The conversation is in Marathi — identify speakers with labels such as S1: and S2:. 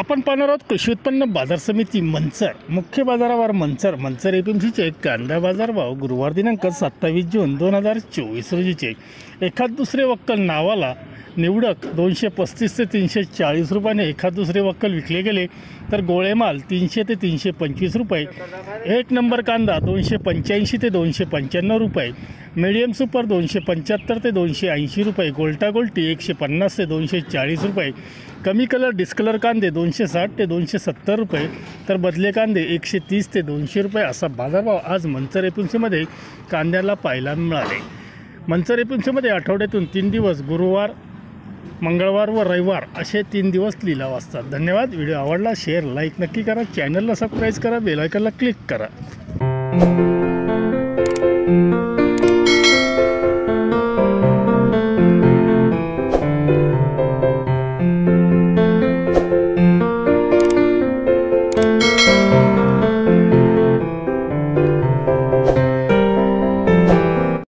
S1: आपण पाहणार आहोत कृषी उत्पन्न बाजार समिती मंचर मुख्य बाजारावर मंचर एपीएमसीचे कांदा बाजार भाव गुरुवार दिनांक 27 जून 2024 रोजीचे एखाद दुसरे वक्कल नावाला निवडक 235 ते 340 रुपयाने एखाद दुसरे वक्कल विकले गेले तर गोळे माल 300 ते 325 रुपये, एक नंबर कांदा 285 ते 295 रुपये, मीडियम सुपर 275 ते 280 रुपये, गोल्टा गोल्टी 150 ते 240 रुपये, कमी कलर डिस्कलर कांदे 260 ते 270 रुपये, तर बदले कांदे 130 ते 200 रुपये असा बाजारभाव आज मंचर एपीएमसीमध्ये कांद्याला पाहायला मिळाले। मंचर एपीएमसीमध्ये आठवड्यातून 3 दिवस गुरुवार, मंगळवार व रविवार असे 3 दिवस लिलाव असतात। धन्यवाद। व्हिडिओ आवडला शेअर लाईक नक्की करा, चॅनलला सबस्क्राईब करा, बेल आयकॉनला क्लिक करा।